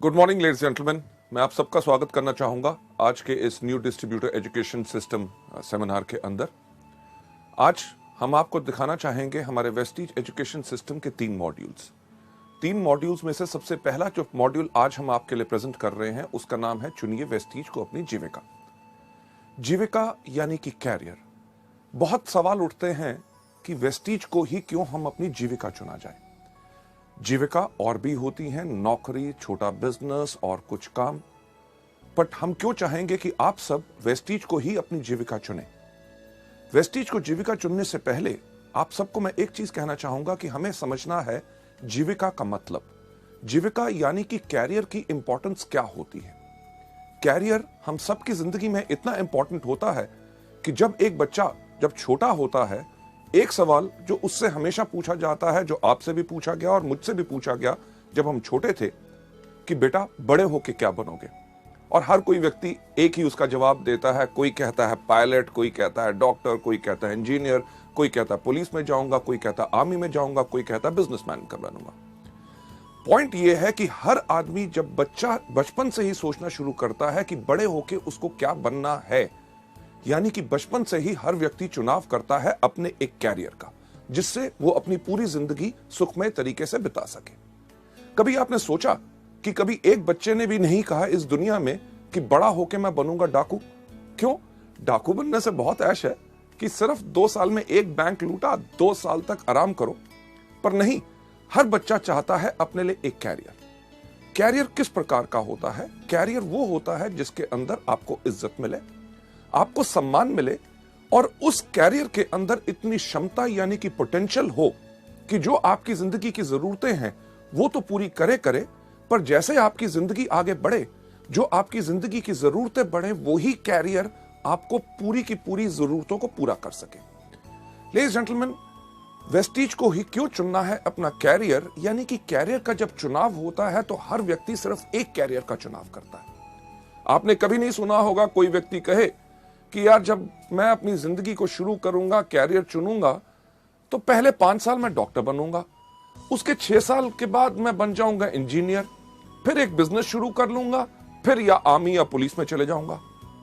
Good morning ladies gentleman, मैं आप सबका स्वागत करना चाहूंगा आज के इस new distributor education system seminar के अंदर। आज हम आपको दिखाना चाहेंगे हमारे वेस्टीज एजुकेशन सिस्टम के तीन मॉड्यूल्स में से सबसे पहला जो मॉड्यूल आज हम आपके लिए प्रेजेंट कर रहे हैं उसका नाम है चुनिए वेस्टीज को अपनी जीविका। जीविका यानी कि कैरियर। बहुत सवाल उठते हैं कि वेस्टीज को ही क्यों हम अपनी जीविका चुना जाए। जीविका और भी होती हैं, नौकरी, छोटा बिजनेस और कुछ काम, बट हम क्यों चाहेंगे कि आप सब वेस्टीज को ही अपनी जीविका चुनें। वेस्टीज को जीविका चुनने से पहले आप सबको मैं एक चीज कहना चाहूंगा कि हमें समझना है जीविका का मतलब। जीविका यानी कि कैरियर की इंपॉर्टेंस क्या होती है। कैरियर हम सबकी जिंदगी में इतना इंपॉर्टेंट होता है कि जब एक बच्चा जब छोटा होता है, एक सवाल जो उससे हमेशा पूछा जाता है, जो आपसे भी पूछा गया और मुझसे भी पूछा गया जब हम छोटे थे, कि बेटा बड़े होके क्या बनोगे। और हर कोई व्यक्ति एक ही उसका जवाब देता है। कोई कहता है पायलट, कोई कहता है डॉक्टर, कोई कहता है इंजीनियर, कोई कहता है पुलिस में जाऊंगा, कोई कहता है आर्मी में जाऊंगा, कोई कहता है बिजनेसमैन का बनूंगा। पॉइंट यह है कि हर आदमी जब बच्चा बचपन से ही सोचना शुरू करता है कि बड़े होके उसको क्या बनना है, यानी कि बचपन से ही हर व्यक्ति चुनाव करता है अपने एक कैरियर का, जिससे वो अपनी पूरी जिंदगी सुखमय तरीके से बिता सके। कभी आपने सोचा कि कभी एक बच्चे ने भी नहीं कहा इस दुनिया में कि बड़ा होके मैं बनूंगा डाकू। क्यों? डाकू बनने से बहुत ऐश है कि सिर्फ 2 साल में एक बैंक लूटा, 2 साल तक आराम करो। पर नहीं, हर बच्चा चाहता है अपने लिए एक कैरियर। कैरियर किस प्रकार का होता है? कैरियर वो होता है जिसके अंदर आपको इज्जत मिले, आपको सम्मान मिले, और उस कैरियर के अंदर इतनी क्षमता यानी कि पोटेंशियल हो कि जो आपकी जिंदगी की जरूरतें हैं वो तो पूरी करे, पर जैसे आपकी जिंदगी आगे बढ़े, जो आपकी जिंदगी की जरूरतें बढ़े, वही कैरियर आपको पूरी की पूरी जरूरतों को पूरा कर सके। लेडीज जेंटलमैन, वेस्टीज को ही क्यों चुनना है अपना कैरियर, यानी कि कैरियर का जब चुनाव होता है तो हर व्यक्ति सिर्फ एक कैरियर का चुनाव करता है। आपने कभी नहीं सुना होगा कोई व्यक्ति कहे कि यार जब मैं अपनी जिंदगी को शुरू करूंगा, कैरियर चुनूंगा, तो पहले 5 साल मैं डॉक्टर बनूंगा, उसके 6 साल के बाद मैं बन जाऊंगा इंजीनियर, फिर एक बिजनेस शुरू कर लूंगा, फिर या आर्मी या पुलिस में चले जाऊंगा।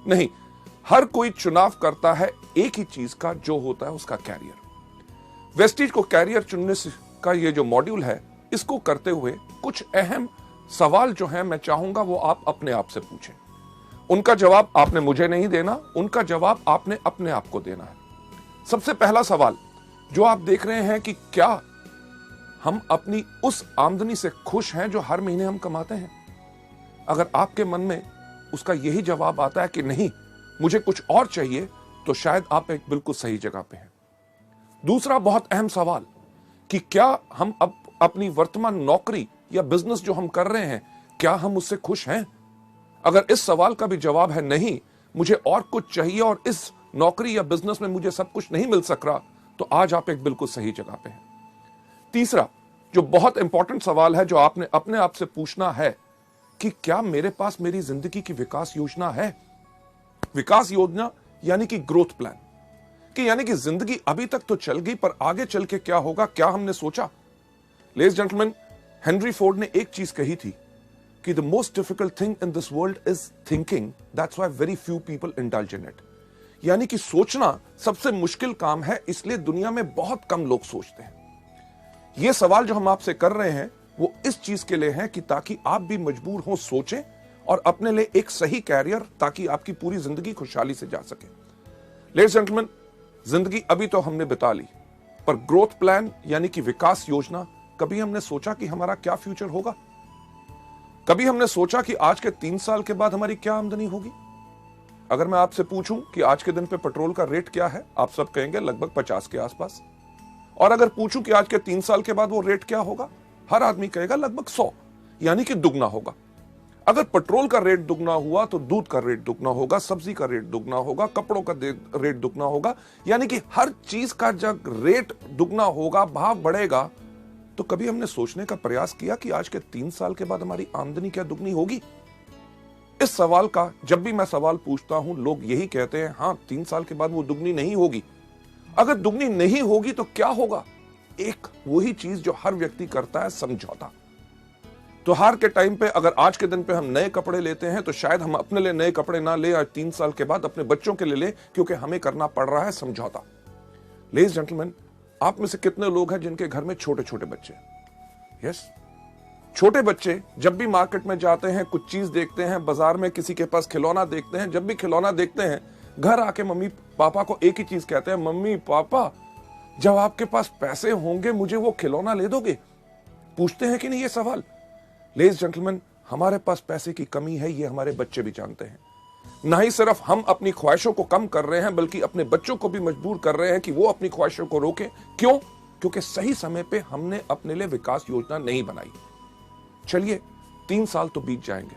नहीं, हर कोई चुनाव करता है एक ही चीज का, जो होता है उसका कैरियर। वेस्टीज को कैरियर चुनने का ये जो मॉड्यूल है, इसको करते हुए कुछ अहम सवाल जो है मैं चाहूंगा वो आप अपने आप से पूछें। उनका जवाब आपने मुझे नहीं देना, उनका जवाब आपने अपने आप को देना है। सबसे पहला सवाल जो आप देख रहे हैं कि क्या हम अपनी उस आमदनी से खुश हैं जो हर महीने हम कमाते हैं? अगर आपके मन में उसका यही जवाब आता है कि नहीं, मुझे कुछ और चाहिए, तो शायद आप एक बिल्कुल सही जगह पे हैं। दूसरा बहुत अहम सवाल कि क्या हम अपनी वर्तमान नौकरी या बिजनेस जो हम कर रहे हैं, क्या हम उससे खुश हैं? अगर इस सवाल का भी जवाब है नहीं, मुझे और कुछ चाहिए और इस नौकरी या बिजनेस में मुझे सब कुछ नहीं मिल सक रहा, तो आज आप एक बिल्कुल सही जगह पे हैं। तीसरा जो बहुत इंपॉर्टेंट सवाल है जो आपने अपने आप से पूछना है कि क्या मेरे पास मेरी जिंदगी की विकास योजना है? विकास योजना यानी कि ग्रोथ प्लान, कि यानी कि जिंदगी अभी तक तो चल गई, पर आगे चल के क्या होगा, क्या हमने सोचा? लेडीज जेंटलमैन, हेनरी फोर्ड ने एक चीज कही थी कि the most difficult thing in this world is thinking, that's why very few people indulge in it। यानी कि सोचना सबसे मुश्किल काम है, इसलिए दुनिया में बहुत कम लोग सोचते हैं। यह सवाल जो हम आपसे कर रहे हैं वो इस चीज के लिए है कि ताकि आप भी मजबूर हो सोचें और अपने लिए एक सही कैरियर, ताकि आपकी पूरी जिंदगी खुशहाली से जा सके। लेडीज जेंटलमैन, जिंदगी अभी तो हमने बिता ली, पर ग्रोथ प्लान यानी कि विकास योजना, कभी हमने सोचा कि हमारा क्या फ्यूचर होगा? कभी हमने सोचा कि आज के 3 साल के बाद हमारी क्या आमदनी होगी? अगर मैं आपसे पूछूं कि आज के दिन पे पेट्रोल का रेट क्या है, आप सब कहेंगे लगभग 50 के आसपास। और अगर पूछूं कि आज के 3 साल के बाद वो रेट क्या होगा, हर आदमी कहेगा लगभग 100, यानी कि दुगना होगा। अगर पेट्रोल का रेट दुगना हुआ तो दूध का रेट दुगना होगा, सब्जी का रेट दुगना होगा, कपड़ों का रेट दुगना होगा, यानी कि हर चीज का जब रेट दुगना होगा, भाव बढ़ेगा। तो कभी हमने सोचने का प्रयास किया कि आज के 3 साल के बाद हमारी आमदनी क्या दुगनी होगी? इस सवाल का जब भी मैं सवाल पूछता हूं, लोग यही कहते हैं, हां 3 साल के बाद वो दुगनी नहीं होगी। अगर दुगनी नहीं होगी तो क्या होगा? एक वही चीज जो हर व्यक्ति करता है, समझौता। त्योहार के टाइम पे अगर आज के दिन पे हम नए कपड़े लेते हैं तो शायद हम अपने लिए नए कपड़े ना ले, आज 3 साल के बाद अपने बच्चों के लिए ले, क्योंकि हमें करना पड़ रहा है समझौता। लेडीज जेंटलमैन, आप में से कितने लोग हैं जिनके घर में छोटे छोटे बच्चे? यस, छोटे बच्चे जब भी मार्केट में जाते हैं, कुछ चीज देखते हैं, बाजार में किसी के पास खिलौना देखते हैं, जब भी खिलौना देखते हैं घर आके मम्मी पापा को एक ही चीज कहते हैं, मम्मी पापा जब आपके पास पैसे होंगे मुझे वो खिलौना ले दोगे? पूछते हैं कि नहीं ये सवाल? लेडीज जेंटलमैन, हमारे पास पैसे की कमी है, ये हमारे बच्चे भी जानते हैं। ना ही सिर्फ हम अपनी ख्वाहिशों को कम कर रहे हैं, बल्कि अपने बच्चों को भी मजबूर कर रहे हैं कि वो अपनी ख्वाहिशों को रोके। क्यों? क्योंकि सही समय पे हमने अपने लिए विकास योजना नहीं बनाई। चलिए 3 साल तो बीत जाएंगे,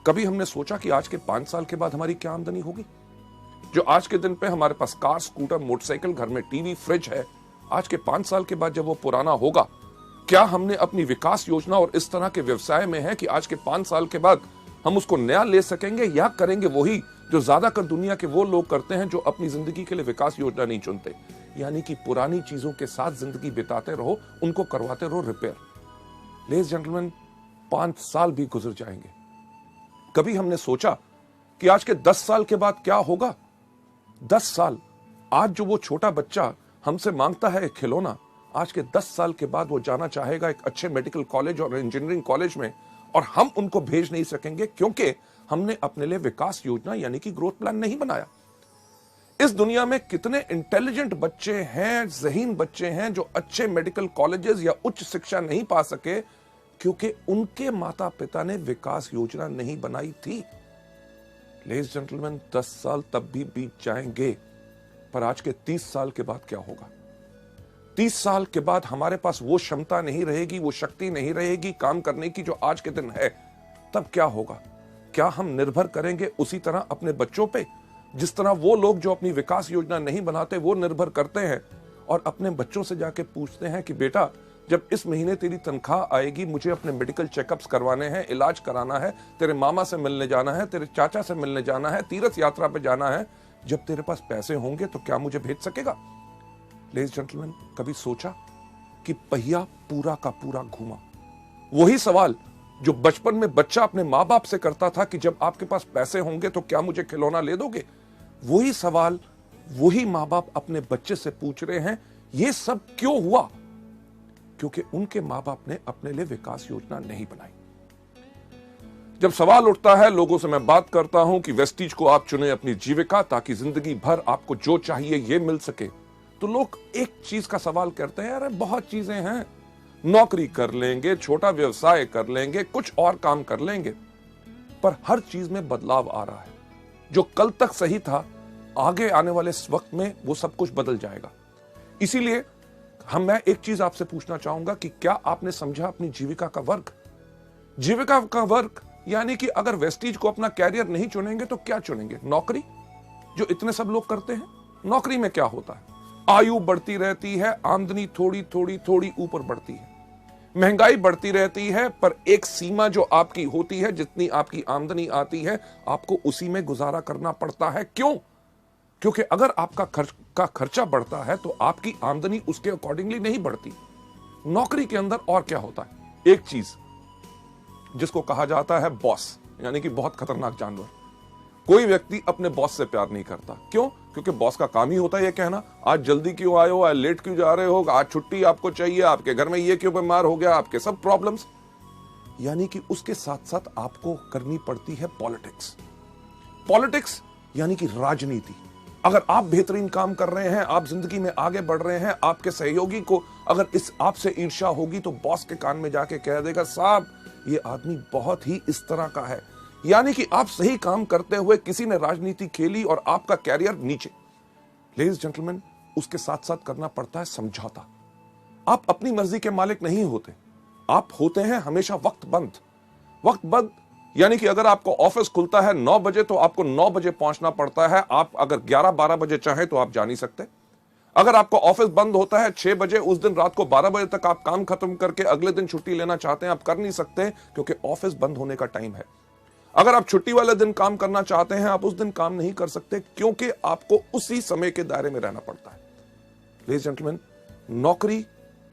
कभी हमने सोचा कि आज के 5 साल के बाद हमारी क्या आमदनी होगी? जो आज के दिन पे हमारे पास कार, स्कूटर, मोटरसाइकिल, घर में टीवी, फ्रिज है, आज के 5 साल के बाद जब वो पुराना होगा, क्या हमने अपनी विकास योजना और इस तरह के व्यवसाय में है कि आज के 5 साल के बाद हम उसको नया ले सकेंगे, या करेंगे वही जो ज्यादातर दुनिया के वो लोग करते हैं जो अपनी जिंदगी के लिए विकास योजना नहीं चुनते, यानी कि पुरानी चीजों के साथ जिंदगी बिताते रहो, उनको करवाते रहो रिपेयर। लेडीज जेंटलमैन, 5 साल भी गुजर जाएंगे, कभी हमने सोचा कि आज के 10 साल के बाद क्या होगा? 10 साल, आज जो वो छोटा बच्चा हमसे मांगता है खिलौना, आज के 10 साल के बाद वो जाना चाहेगा एक अच्छे मेडिकल कॉलेज और इंजीनियरिंग कॉलेज में, और हम उनको भेज नहीं सकेंगे क्योंकि हमने अपने लिए विकास योजना यानी कि ग्रोथ प्लान नहीं बनाया। इस दुनिया में कितने इंटेलिजेंट बच्चे हैं, ज़हीन बच्चे हैं जो अच्छे मेडिकल कॉलेजेस या उच्च शिक्षा नहीं पा सके क्योंकि उनके माता पिता ने विकास योजना नहीं बनाई थी। लेडीज जेंटलमैन, 10 साल तब भी बीत जाएंगे, पर आज के 30 साल के बाद क्या होगा? 30 साल के बाद हमारे पास वो क्षमता नहीं रहेगी, वो शक्ति नहीं रहेगी काम करने की जो आज के दिन है। तब क्या होगा? क्या हम निर्भर करेंगे उसी तरह अपने बच्चों पे, जिस तरह वो लोग जो अपनी विकास योजना नहीं बनाते वो निर्भर करते हैं और अपने बच्चों से जाके पूछते हैं कि बेटा जब इस महीने तेरी तनख्वाह आएगी, मुझे अपने मेडिकल चेकअप्स करवाने हैं, इलाज कराना है, तेरे मामा से मिलने जाना है, तेरे चाचा से मिलने जाना है, तीर्थ यात्रा पे जाना है, जब तेरे पास पैसे होंगे तो क्या मुझे भेज सकेगा? लेडीज जेंटलमैन, कभी सोचा कि पहिया पूरा का पूरा घूमा? वही सवाल जो बचपन में बच्चा अपने माँ बाप से करता था कि जब आपके पास पैसे होंगे तो क्या मुझे खिलौना ले दोगे, वही सवाल वही माँ बाप अपने बच्चे से पूछ रहे हैं। ये सब क्यों हुआ? क्योंकि उनके माँ बाप ने अपने लिए विकास योजना नहीं बनाई। जब सवाल उठता है, लोगों से मैं बात करता हूं कि वेस्टीज को आप चुने अपनी जीविका ताकि जिंदगी भर आपको जो चाहिए ये मिल सके, तो लोग एक चीज का सवाल करते हैं, अरे बहुत चीजें हैं, नौकरी कर लेंगे, छोटा व्यवसाय कर लेंगे, कुछ और काम कर लेंगे, पर हर चीज में बदलाव आ रहा है। जो कल तक सही था, आगे आने वाले वक्त में वो सब कुछ बदल जाएगा। इसीलिए मैं एक चीज आपसे पूछना चाहूंगा कि क्या आपने समझा अपनी जीविका का वर्ग? जीविका का वर्ग यानी कि अगर वेस्टीज को अपना कैरियर नहीं चुनेंगे तो क्या चुनेंगे? नौकरी, जो इतने सब लोग करते हैं। नौकरी में क्या होता है? आयु बढ़ती रहती है, आमदनी थोड़ी थोड़ी थोड़ी ऊपर बढ़ती है, महंगाई बढ़ती रहती है, पर एक सीमा जो आपकी होती है, जितनी आपकी आमदनी आती है आपको उसी में गुजारा करना पड़ता है। क्यों? क्योंकि अगर आपका खर्चा बढ़ता है तो आपकी आमदनी उसके अकॉर्डिंगली नहीं बढ़ती। नौकरी के अंदर और क्या होता है? एक चीज जिसको कहा जाता है बॉस, यानी कि बहुत खतरनाक जानवर। कोई व्यक्ति अपने बॉस से प्यार नहीं करता। क्यों? क्योंकि बॉस का काम ही होता है ये कहना, आज जल्दी क्यों आए हो, आज लेट क्यों जा रहे हो, आज छुट्टी आपको चाहिए, आपके घर में ये क्यों बीमार हो गया, आपके सब प्रॉब्लम्स। यानी कि उसके साथ साथ आपको करनी पड़ती है पॉलिटिक्स। पॉलिटिक्स यानी कि राजनीति। अगर आप बेहतरीन काम कर रहे हैं, आप जिंदगी में आगे बढ़ रहे हैं, आपके सहयोगी को अगर इस आपसे ईर्ष्या होगी तो बॉस के कान में जाके कह देगा, साहब ये आदमी बहुत ही इस तरह का है। यानी कि आप सही काम करते हुए किसी ने राजनीति खेली और आपका कैरियर नीचे। लेडीज जेंटलमैन, उसके साथ साथ करना पड़ता है समझौता। आप अपनी मर्जी के मालिक नहीं होते, आप होते हैं हमेशा वक्तबद्ध। यानी कि अगर आपको ऑफिस खुलता है 9 बजे तो आपको 9 बजे पहुंचना पड़ता है। आप अगर 11-12 बजे चाहें तो आप जा नहीं सकते। अगर आपको ऑफिस बंद होता है 6 बजे, उस दिन रात को 12 बजे तक आप काम खत्म करके अगले दिन छुट्टी लेना चाहते हैं, आप कर नहीं सकते क्योंकि ऑफिस बंद होने का टाइम है। अगर आप छुट्टी वाले दिन काम करना चाहते हैं, आप उस दिन काम नहीं कर सकते क्योंकि आपको उसी समय के दायरे में रहना पड़ता है। लेडीज जेंटलमैन, नौकरी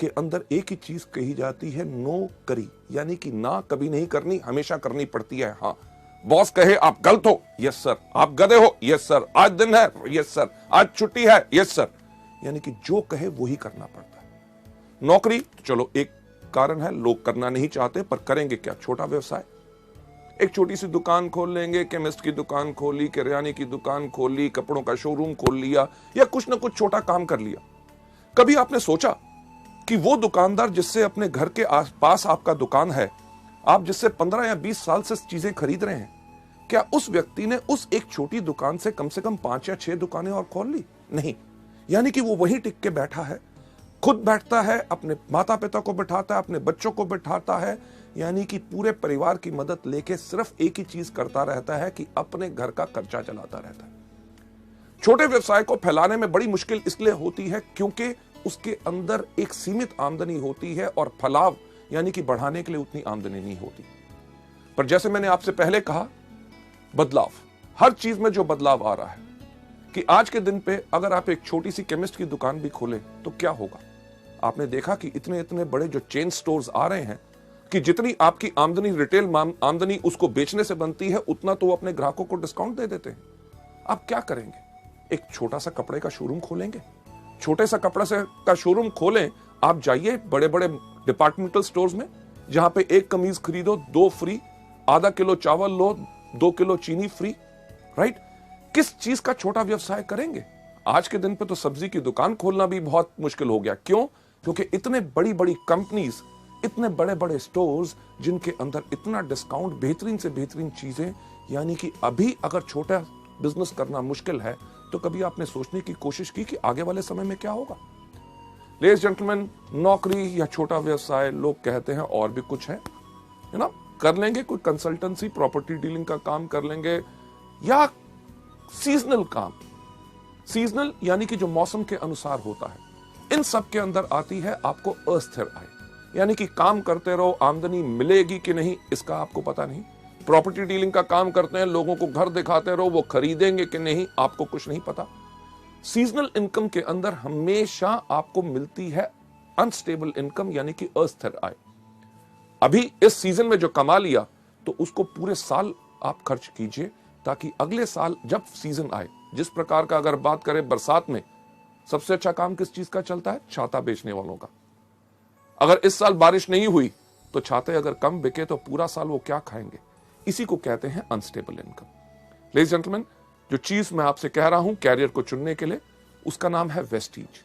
के अंदर एक ही चीज कही जाती है, नो करी, यानी कि ना कभी नहीं करनी, हमेशा करनी पड़ती है। हाँ, बॉस कहे आप गलत हो, यस सर। आप गधे हो, यस सर। आज दिन है, यस सर। आज छुट्टी है, यस सर। यानी कि जो कहे वो ही करना पड़ता है। नौकरी तो चलो एक कारण है, लोग करना नहीं चाहते, पर करेंगे क्या? छोटा व्यवसाय, एक छोटी सी दुकान खोल लेंगे, केमिस्ट की दुकान खोली, किराने की दुकान खोली, कपड़ों का शोरूम खोल लिया, या कुछ ना कुछ छोटा काम कर लिया। कभी आपने सोचा कि वो दुकानदार जिससे अपने घर के आसपास आपका दुकान है, आप जिससे 15 या 20 साल से चीजें खरीद रहे हैं, क्या उस व्यक्ति ने उस एक छोटी दुकान से कम 5 या 6 दुकानें और खोल ली? नहीं। यानी कि वो वहीं टिक के बैठा है, खुद बैठता है, अपने माता पिता को बिठाता है, अपने बच्चों को बिठाता है, यानी कि पूरे परिवार की मदद लेके सिर्फ एक ही चीज करता रहता है कि अपने घर का खर्चा चलाता रहता है। छोटे व्यवसाय को फैलाने में बड़ी मुश्किल इसलिए होती है क्योंकि उसके अंदर एक सीमित आमदनी होती है और फलाव यानी कि बढ़ाने के लिए उतनी आमदनी नहीं होती। पर जैसे मैंने आपसे पहले कहा, बदलाव, हर चीज में जो बदलाव आ रहा है कि आज के दिन पे अगर आप एक छोटी सी केमिस्ट की दुकान भी खोलें तो क्या होगा? आपने देखा कि इतने इतने बड़े जो चेन स्टोर्स आ रहे हैं कि जितनी आपकी आमदनी, रिटेल आमदनी उसको बेचने से बनती है, उतना तो वो अपने ग्राहकों को डिस्काउंट दे देते हैं। आप क्या करेंगे? एक छोटा सा कपड़े का शोरूम खोलेंगे। छोटे सा कपड़ा से का शोरूम खोलें, आप जाइए बड़े बड़े डिपार्टमेंटल स्टोर्स में, जहां पे एक कमीज खरीदो 2 फ्री, आधा किलो चावल लो 2 किलो चीनी फ्री, राइट? किस चीज का छोटा व्यवसाय करेंगे? आज के दिन पे तो सब्जी की दुकान खोलना भी बहुत मुश्किल हो गया। क्यों? क्योंकि इतने बड़ी बड़ी कंपनीज, इतने बड़े बड़े स्टोर्स जिनके अंदर इतना डिस्काउंट, बेहतरीन से बेहतरीन चीजें, यानी कि अभी अगर छोटा बिजनेस करना मुश्किल है तो कभी आपने सोचने की कोशिश की कि आगे वाले समय में क्या होगा? लेडीज जेंटलमैन, नौकरी या छोटा व्यवसाय, लोग कहते हैं और भी कुछ है ना, कर लेंगे, कोई कंसल्टेंसी, प्रॉपर्टी डीलिंग का काम कर लेंगे, या सीजनल काम। सीजनल यानी कि जो मौसम के अनुसार होता है। इन सब के अंदर आती है आपको अस्थिर आय, यानी कि काम करते रहो, आमदनी मिलेगी कि नहीं इसका आपको पता नहीं। प्रॉपर्टी डीलिंग का काम करते हैं, लोगों को घर दिखाते रहो, वो खरीदेंगे कि नहीं आपको कुछ नहीं पता। सीजनल इनकम के अंदर हमेशा आपको मिलती है अनस्टेबल इनकम, यानी कि अस्थिर आय। अभी इस सीजन में जो कमा लिया तो उसको पूरे साल आप खर्च कीजिए, ताकि अगले साल जब सीजन आए, जिस प्रकार का अगर बात करें बरसात में, सबसे अच्छा काम किस चीज का चलता है? छाता बेचने वालों का। अगर इस साल बारिश नहीं हुई तो छाते अगर कम बिके तो पूरा साल वो क्या खाएंगे? इसी को कहते हैं अनस्टेबल इनकम। लेडीज जेंटलमैन, जो चीज मैं आपसे कह रहा हूं कैरियर को चुनने के लिए, उसका नाम है वेस्टीज।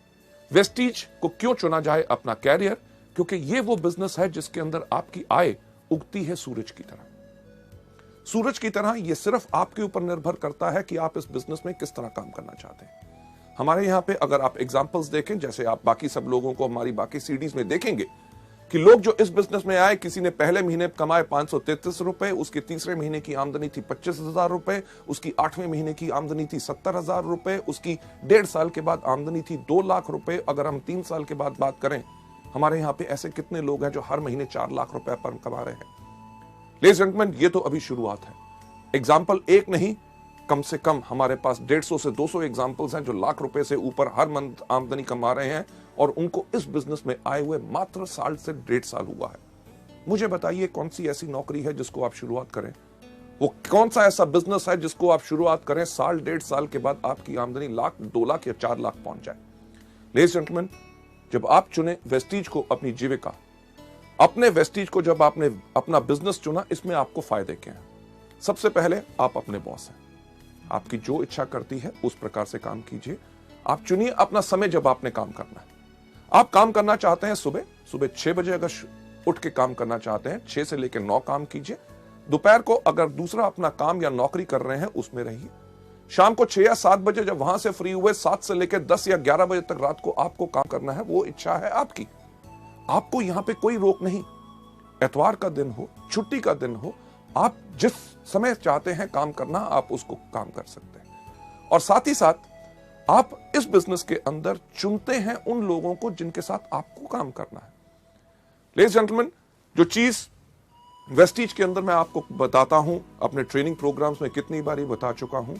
वेस्टीज को क्यों चुना जाए अपना कैरियर? क्योंकि ये वो बिजनेस है जिसके अंदर आपकी आय उगती है सूरज की तरह। सूरज की तरह ये सिर्फ आपके ऊपर निर्भर करता है कि आप इस बिजनेस में किस तरह काम करना चाहते हैं। हमारे यहां पे अगर आप एग्जांपल्स देखें, जैसे आप बाकी सब लोगों को हमारी बाकी सीडीज में देखेंगे कि लोग जो इस बिजनेस में आए, किसी ने पहले महीने कमाए 533 रुपए, उसके तीसरे महीने की आमदनी थी 25,000 रुपए, उसकी 8वें महीने की आमदनी थी 70,000 रुपए, उसकी 1.5 साल के बाद आमदनी थी 2 लाख रुपए। अगर हम 3 साल के बाद बात करें, हमारे यहाँ पे ऐसे कितने लोग हैं जो हर महीने 4 लाख रुपए पर कमा रहे हैं? लेडीज एंड जेंटलमैन, ये तो अभी शुरुआत है। एग्जाम्पल एक नहीं, कम से कम हमारे पास 150 से 200 एग्जाम्पल्स हैं जो लाख रुपए से ऊपर हर मंथ आमदनी कमा रहे हैं, और उनको इस बिजनेस में आए हुए मात्र साल से 1.5 साल हुआ है। मुझे बताइए कौन सी ऐसी नौकरी है जिसको आप शुरुआत करें, वो कौन सा ऐसा बिजनेस है जिसको आप शुरुआत करें, साल 1.5 साल के बाद आपकी आमदनी लाख, 2 लाख या 4 लाख पहुंच जाए? लेडीज जेंटलमैन, जब आप चुने वेस्टीज को अपनी जीविका, अपने वेस्टीज को जब आपने अपना बिजनेस चुना, इसमें आपको फायदे क्या हैं? सबसे पहले आप अपने बॉस हैं। आपकी जो इच्छा करती है उस प्रकार से काम कीजिए। आप चुनिए अपना समय जब आपने काम करना है। आप काम करना चाहते हैं सुबह 6 बजे, अगर उठ के काम करना चाहते हैं 6 से लेकर 9 काम कीजिए। दोपहर को अगर दूसरा अपना काम या नौकरी कर रहे हैं उसमें रहिए। शाम को 6 या 7 बजे जब वहां से फ्री हुए, 7 से लेकर 10 या 11 बजे तक रात को आपको काम करना है, वो इच्छा है आपकी। आपको यहां पे कोई रोक नहीं। एतवार का दिन हो, छुट्टी का दिन हो, आप जिस समय चाहते हैं काम करना, आप उसको काम कर सकते हैं। और साथ ही साथ आप इस बिजनेस के अंदर चुनते हैं उन लोगों को जिनके साथ आपको काम करना है। लेडीज जेंटलमैन, जो चीज वेस्टीज के अंदर मैं आपको बताता हूं, अपने ट्रेनिंग प्रोग्राम्स में कितनी बारी बता चुका हूं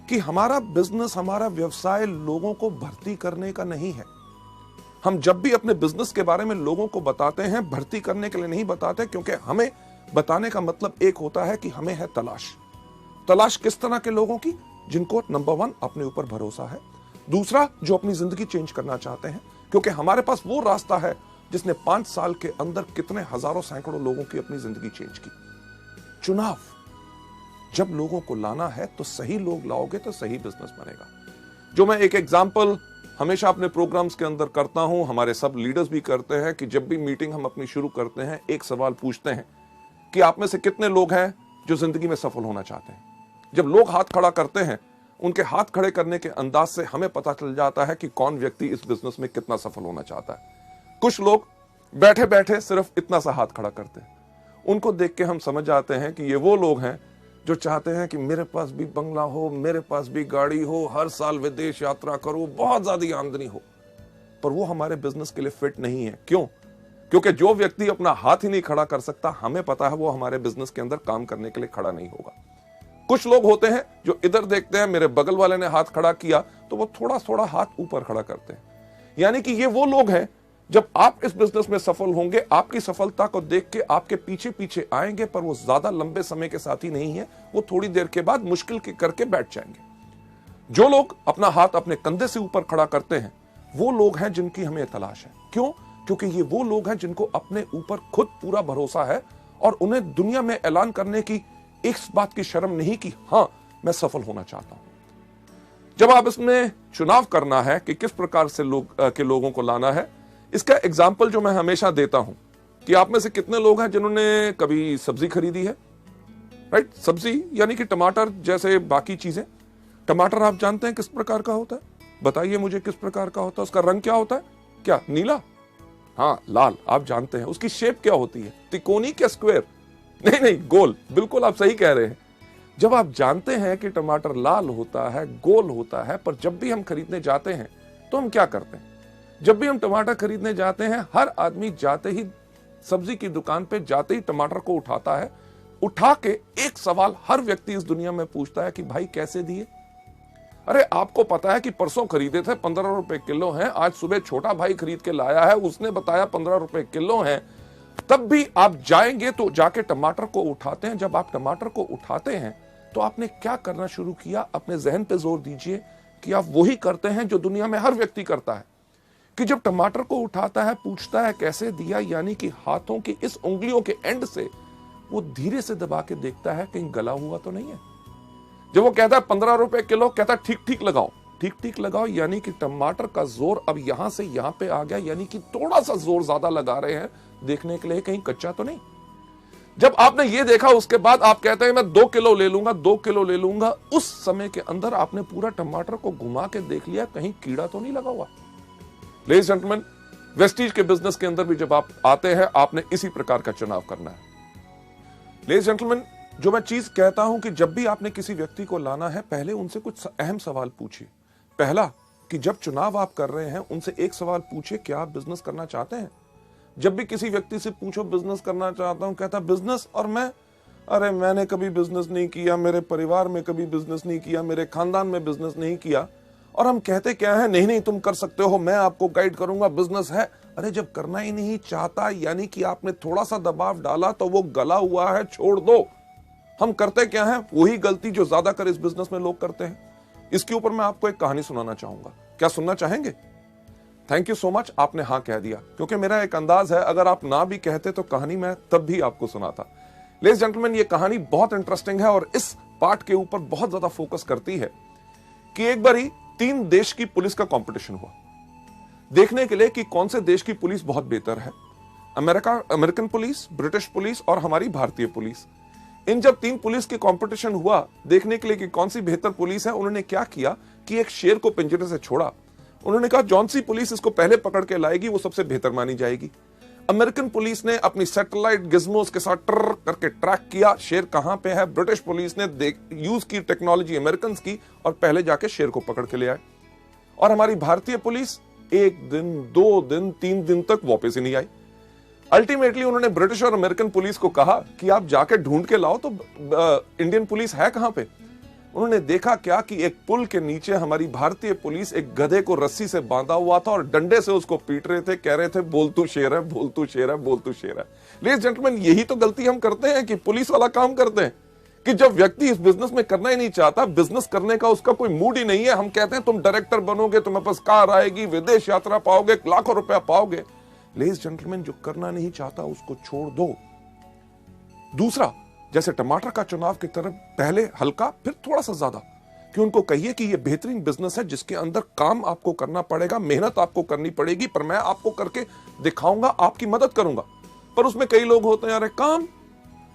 कि हमारा बिजनेस, हमारा व्यवसाय लोगों को भर्ती करने का नहीं है। हम जब भी अपने बिजनेस के बारे में लोगों को बताते हैं, भर्ती करने के लिए नहीं बताते, क्योंकि हमें बताने का मतलब एक होता है कि हमें है तलाश किस तरह के लोगों की, जिनको नंबर 1 अपने ऊपर भरोसा है, दूसरा जो अपनी जिंदगी चेंज करना चाहते हैं, क्योंकि हमारे पास वो रास्ता है जिसने 5 साल के अंदर कितने हजारों सैकड़ों लोगों की अपनी जिंदगी चेंज की। चुनाव, जब लोगों को लाना है तो सही लोग लाओगे तो सही बिजनेस बनेगा। जो मैं एक एग्जांपल हमेशा अपने प्रोग्राम्स के अंदर करता हूं, हमारे सब लीडर्स भी करते हैं, कि जब भी मीटिंग हम अपनी शुरू करते हैं एक सवाल पूछते हैं कि आप में से कितने लोग हैं जो जिंदगी में सफल होना चाहते हैं। जब लोग हाथ खड़ा करते हैं, उनके हाथ खड़े करने के अंदाज से हमें पता चल जाता है कि कौन व्यक्ति इस बिजनेस में कितना सफल होना चाहता है। कुछ लोग बैठे बैठे सिर्फ इतना सा हाथ खड़ा करते हैं, उनको देख के हम समझ जाते हैं कि ये वो लोग हैं जो चाहते हैं कि मेरे पास भी बंगला हो, मेरे पास भी गाड़ी हो, हर साल विदेश यात्रा करूं, बहुत ज्यादा आमदनी हो। पर वो हमारे बिजनेस के लिए फिट नहीं है। क्यों? क्योंकि जो व्यक्ति अपना हाथ ही नहीं खड़ा कर सकता, हमें पता है वो हमारे बिजनेस के अंदर काम करने के लिए खड़ा नहीं होगा। कुछ लोग होते हैं जो इधर देखते हैं, मेरे बगल वाले ने हाथ खड़ा किया तो वो थोड़ा थोड़ा हाथ ऊपर खड़ा करते हैं। यानी कि ये वो लोग हैं, जब आप इस बिजनेस में सफल होंगे, आपकी सफलता को देख के आपके पीछे पीछे आएंगे, पर वो ज्यादा लंबे समय के साथी नहीं है, वो थोड़ी देर के बाद मुश्किल के करके बैठ जाएंगे। जो लोग अपना हाथ अपने कंधे से ऊपर खड़ा करते हैं, वो लोग हैं जिनकी हमें तलाश है। क्यों? क्योंकि ये वो लोग हैं जिनको अपने ऊपर खुद पूरा भरोसा है और उन्हें दुनिया में ऐलान करने की इस बात की शर्म नहीं कि हां, मैं सफल होना चाहता हूं। जब आप इसमें चुनाव करना है कि किस प्रकार से लोगों को लाना है, इसका एग्जाम्पल जो मैं हमेशा देता हूं कि आप में से कितने लोग हैं जिन्होंने कभी सब्जी खरीदी है, राइट? सब्जी यानी कि टमाटर जैसे बाकी चीजें। टमाटर आप जानते हैं किस प्रकार का होता है? बताइए मुझे किस प्रकार का होता है? उसका रंग क्या होता है? क्या नीला? हाँ, लाल। आप जानते हैं उसकी शेप क्या होती है? त्रिकोणी क्या स्क्वायर? नहीं, गोल। बिल्कुल आप सही कह रहे हैं। जब आप जानते हैं कि टमाटर लाल होता है, गोल होता है, पर जब भी हम खरीदने जाते हैं तो हम क्या करते हैं? जब भी हम टमाटर खरीदने जाते हैं, हर आदमी जाते ही सब्जी की दुकान पे जाते ही टमाटर को उठाता है। उठा के एक सवाल हर व्यक्ति इस दुनिया में पूछता है कि भाई कैसे दिए? अरे आपको पता है कि परसों खरीदे थे 15 रुपए किलो हैं, आज सुबह छोटा भाई खरीद के लाया है, उसने बताया 15 रुपए किलो हैं। तब भी आप जाएंगे तो जाके टमाटर को उठाते हैं। जब आप टमाटर को उठाते हैं तो आपने क्या करना शुरू किया? अपने जहन पे जोर दीजिए कि आप वही करते हैं जो दुनिया में हर व्यक्ति करता है, कि जब टमाटर को उठाता है पूछता है कैसे दिया, यानी कि हाथों की इस उंगलियों के एंड से वो धीरे से दबा के देखता है कहीं गला हुआ तो नहीं है। जब वो कहता है 15 रुपए किलो, कहता है ठीक ठीक लगाओ, ठीक ठीक लगाओ, यानी कि टमाटर का जोर अब यहां से यहां पे आ गया, यानी कि थोड़ा सा जोर ज्यादा लगा रहे हैं देखने के लिए कहीं कच्चा तो नहीं। जब आपने ये देखा उसके बाद आप कहते हैं मैं 2 किलो ले लूंगा, 2 किलो ले लूंगा। उस समय के अंदर आपने पूरा टमाटर को घुमा के देख लिया कहीं कीड़ा तो नहीं लगा हुआ। लेडीज जेंटलमैन, वेस्टीज के बिजनेस के अंदर भी जब आप आते हैं, आपने इसी प्रकार का चुनाव करना है। लेडीज जेंटलमैन, जो मैं चीज कहता हूं कि जब भी आपने किसी व्यक्ति को लाना है, पहले उनसे कुछ अहम सवाल पूछिए। पहला, कि जब चुनाव आप कर रहे हैं उनसे एक सवाल पूछिए, क्या आप बिजनेस करना चाहते हैं? जब भी किसी व्यक्ति से पूछो बिजनेस करना चाहता हूं, कहता बिजनेस और मैं, अरे मैंने कभी बिजनेस नहीं किया, मेरे परिवार में कभी बिजनेस नहीं किया, मेरे खानदान में बिजनेस नहीं किया। और हम कहते क्या है, नहीं नहीं तुम कर सकते हो, मैं आपको गाइड करूंगा, बिजनेस है। अरे जब करना ही नहीं चाहता, यानी कि आपने थोड़ा सा दबाव डाला तो वो गला हुआ है, छोड़ दो। हम करते क्या है, वही गलती जो ज्यादातर इस बिजनेस में लोग करते हैं। इसके ऊपर मैं आपको एक कहानी सुनाना चाहूंगा। क्या सुनना चाहेंगे? थैंक यू सो मच, आपने हाँ कह दिया, क्योंकि मेरा एक अंदाज है अगर आप ना भी कहते तो कहानी मैं तब भी आपको सुनाता। लेडीज जेंटलमैन, ये कहानी बहुत इंटरेस्टिंग है और इस पार्ट के ऊपर बहुत ज्यादा फोकस करती है कि एक बारी 3 देश की पुलिस का कंपटीशन हुआ, देखने के लिए कि कौन से देश की पुलिस बहुत बेहतर है। अमेरिकन पुलिस, ब्रिटिश पुलिस और हमारी भारतीय पुलिस। इन जब 3 पुलिस के कंपटीशन हुआ देखने के लिए कि कौन सी बेहतर पुलिस है, उन्होंने क्या किया कि एक शेर को पिंजरे से छोड़ा। उन्होंने कहा जौन सी पुलिस इसको पहले पकड़ के लाएगी वो सबसे बेहतर मानी जाएगी। अमेरिकन पुलिस ने अपनी सैटेलाइट गिज्मोस के साथ ट्र करके ट्रैक किया शेर कहां पे है। ब्रिटिश पुलिस ने यूज की टेक्नोलॉजी अमेरिकन की और पहले जाके शेर को पकड़ के ले आए। और हमारी भारतीय पुलिस 1 दिन, 2 दिन, 3 दिन तक वापस ही नहीं आई। अल्टीमेटली उन्होंने ब्रिटिश और अमेरिकन पुलिस को कहा कि आप जाके ढूंढ के लाओ तो इंडियन पुलिस है कहां पे। उन्होंने देखा क्या कि एक पुल के नीचे हमारी भारतीय पुलिस एक गधे को रस्सी से बांधा हुआ था और डंडे से उसको पीट रहे थे, कह रहे थे बोल तू शेर है, बोल तू शेर है, बोल तू शेर है। लेडीज जेंटलमैन, यही तो गलती हम करते हैं कि पुलिस वाला काम करते हैं कि जब व्यक्ति इस बिजनेस में करना ही नहीं चाहता, बिजनेस करने का उसका कोई मूड ही नहीं है, हम कहते हैं तुम डायरेक्टर बनोगे, तुम्हारे पास कार आएगी, विदेश यात्रा पाओगे, लाखों रुपया पाओगे। लेडीज जेंटलमैन, जो करना नहीं चाहता उसको छोड़ दो। दूसरा, जैसे टमाटर का चुनाव की तरफ, पहले हल्का फिर थोड़ा सा ज्यादा, कि उनको कहिए कि यह बेहतरीन बिजनेस है जिसके अंदर काम आपको करना पड़ेगा, मेहनत आपको करनी पड़ेगी, पर मैं आपको करके दिखाऊंगा, आपकी मदद करूंगा। पर उसमें कई लोग होते हैं, अरे काम,